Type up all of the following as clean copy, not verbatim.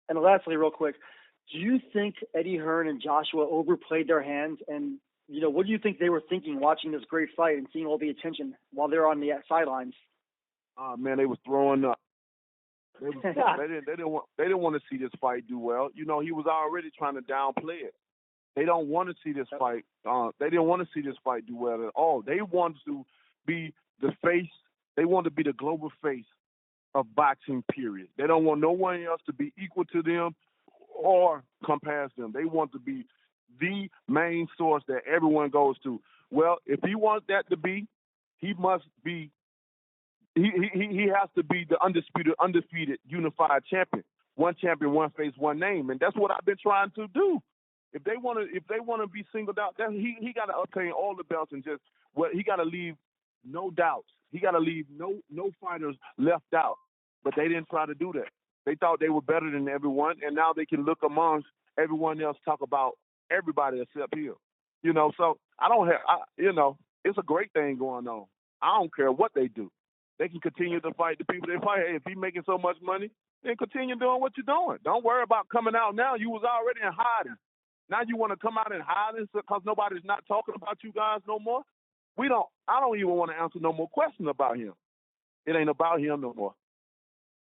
And lastly, real quick, do you think Eddie Hearn and Joshua overplayed their hands? And, what do you think they were thinking watching this great fight and seeing all the attention while they're on the sidelines? Man, they was throwing up. They didn't want to see this fight do well. He was already trying to downplay it. They don't want to see this fight. They didn't want to see this fight do well at all. They wanted to be the face. They want to be the global face of boxing, period. They don't want no one else to be equal to them or come past them. They want to be the main source that everyone goes to. Well, if he wants that to be, he must be. He has to be the undefeated, unified champion. One champion, one face, one name, and that's what I've been trying to do. If they want to be singled out, then he got to obtain all the belts and he got to leave no doubts. He got to leave no fighters left out. But they didn't try to do that. They thought they were better than everyone, and now they can look amongst everyone else, talk about everybody except him. So it's a great thing going on. I don't care what they do. They can continue to fight the people they fight. Hey, if he's making so much money, then continue doing what you're doing. Don't worry about coming out now. You was already in hiding. Now you want to come out in hiding because nobody's not talking about you guys no more? I don't even want to answer no more questions about him. It ain't about him no more.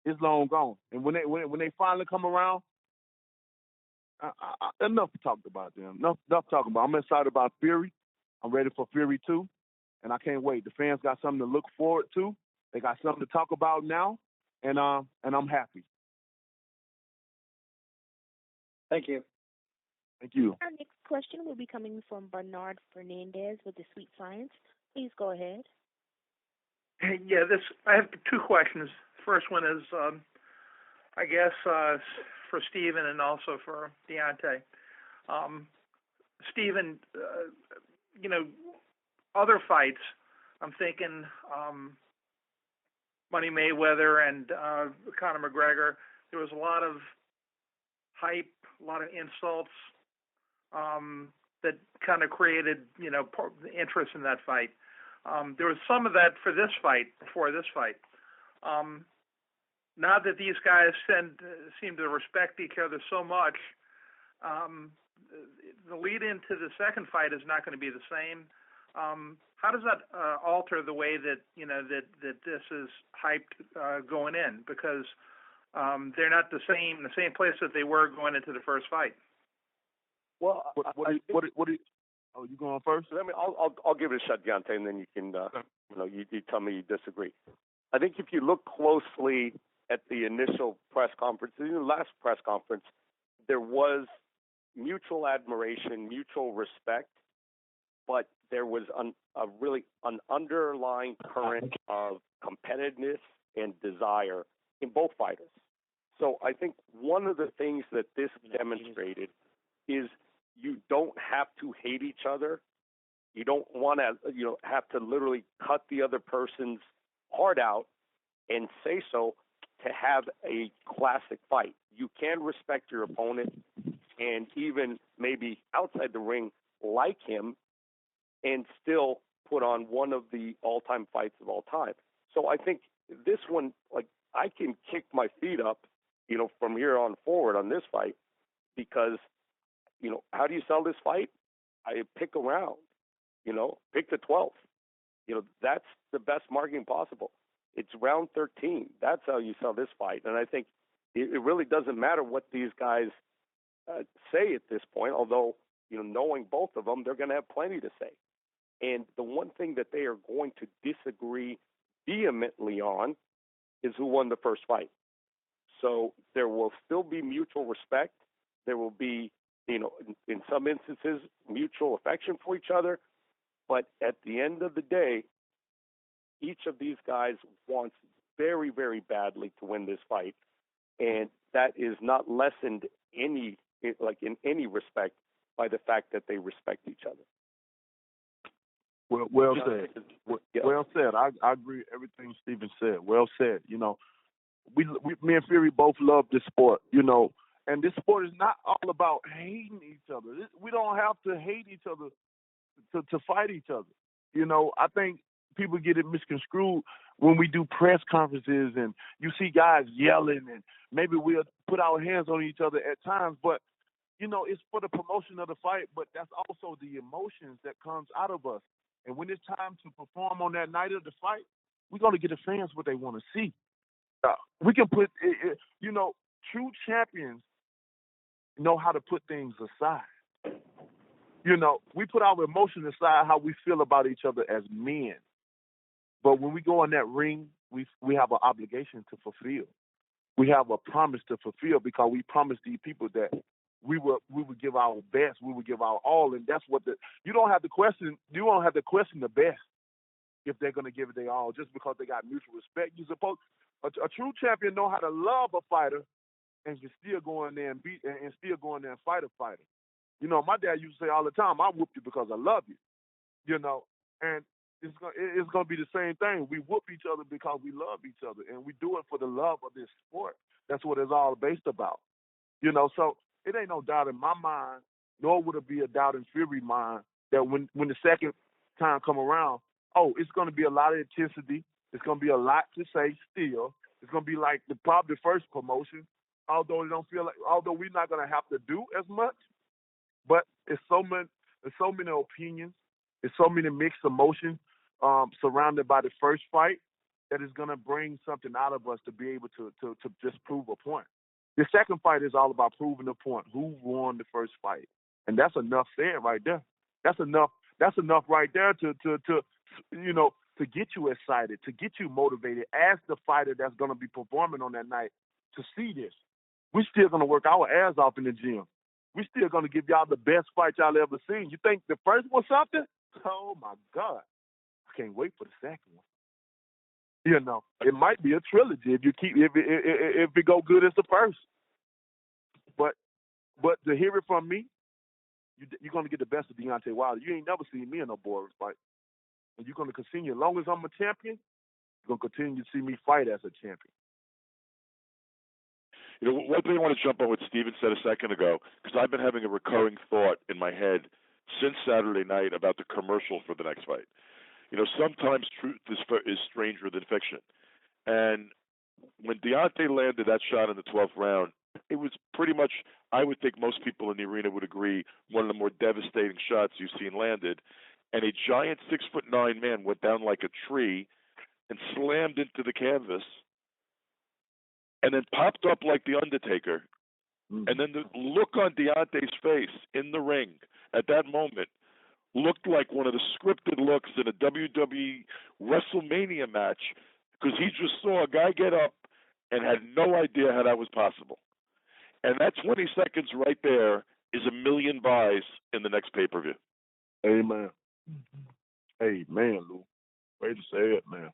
It's long gone. And when they finally come around, enough talked about them. Enough talking about. I'm excited about Fury. I'm ready for Fury 2, and I can't wait. The fans got something to look forward to. They got something to talk about now, and I'm happy. Thank you. Thank you. Our next question will be coming from Bernard Fernandez with the Sweet Science. Please go ahead. Yeah, I have two questions. First one is, I guess, for Stephen and also for Deontay. Stephen, other fights, I'm thinking Money Mayweather and Conor McGregor, there was a lot of hype, a lot of insults that kind of created, interest in that fight. There was some of that before this fight. Now that these guys seem to respect each other so much, the lead into the second fight is not going to be the same. How does that alter the way that that this is hyped going in? Because they're not the same place that they were going into the first fight. Well, oh, you going first? I'll give it a shot, Deontay, and then you can you tell me you disagree. I think if you look closely at the initial press conference, the last press conference, there was mutual admiration, mutual respect, but there was an underlying current of competitiveness and desire in both fighters. So I think one of the things that this demonstrated is you don't have to hate each other. You don't want to have to literally cut the other person's heart out and say so to have a classic fight. You can respect your opponent and even maybe outside the ring like him and still put on one of the all-time fights of all time. So I think this one, I can kick my feet up, from here on forward on this fight because, how do you sell this fight? I pick a round, pick the 12th. That's the best marketing possible. It's round 13. That's how you sell this fight. And I think it really doesn't matter what these guys say at this point, although, knowing both of them, they're going to have plenty to say. And the one thing that they are going to disagree vehemently on is who won the first fight. So there will still be mutual respect. There will be, in some instances, mutual affection for each other. But at the end of the day, each of these guys wants very, very badly to win this fight. And that is not lessened in any respect by the fact that they respect each other. Well said. Well said. I agree with everything Stephen said. Well said. Me and Fury both love this sport, and this sport is not all about hating each other. We don't have to hate each other to fight each other. I think people get it misconstrued when we do press conferences and you see guys yelling and maybe we'll put our hands on each other at times, but it's for the promotion of the fight, but that's also the emotions that comes out of us. And when it's time to perform on that night of the fight, we're going to get the fans what they want to see. We can put, true champions know how to put things aside. We put our emotions aside, how we feel about each other as men. But when we go in that ring, we have an obligation to fulfill. We have a promise to fulfill because we promised these people that we would give our best, we would give our all, and that's what you don't have to question the best if they're going to give it their all just because they got mutual respect. You're supposed a true champion know how to love a fighter and can still go in there and beat and still go in there and fight a fighter. My dad used to say all the time, I whoop you because I love you. And it's gonna be the same thing. We whoop each other because we love each other, and we do it for the love of this sport. That's what it's all based about. So it ain't no doubt in my mind, nor would it be a doubt in Fury's mind that when the second time come around, it's gonna be a lot of intensity. It's gonna be a lot to say still. It's gonna be like probably the first promotion, although we're not gonna have to do as much. But there's so many opinions, there's so many mixed emotions surrounded by the first fight that is gonna bring something out of us to be able to just prove a point. The second fight is all about proving a point. Who won the first fight? And that's enough said right there. That's enough right there to get you excited, to get you motivated as the fighter that's going to be performing on that night to see this. We're still going to work our ass off in the gym. We're still going to give y'all the best fight y'all ever seen. You think the first was something? Oh, my God. I can't wait for the second one. It might be a trilogy if it go good as the first. But to hear it from me, you're going to get the best of Deontay Wilder. You ain't never seen me in no boring fight. And you're going to continue. As long as I'm a champion, you're going to continue to see me fight as a champion. One thing I want to jump on what Steven said a second ago, because I've been having a recurring thought in my head since Saturday night about the commercial for the next fight. Sometimes truth is stranger than fiction. And when Deontay landed that shot in the 12th round, it was pretty much, I would think most people in the arena would agree, one of the more devastating shots you've seen landed. And a giant 6'9" man went down like a tree and slammed into the canvas and then popped up like the Undertaker. Mm-hmm. And then the look on Deontay's face in the ring at that moment looked like one of the scripted looks in a WWE WrestleMania match, because he just saw a guy get up and had no idea how that was possible. And that 20 seconds right there is 1 million buys in the next pay-per-view. Amen. Amen, Lou. Way to say it, man.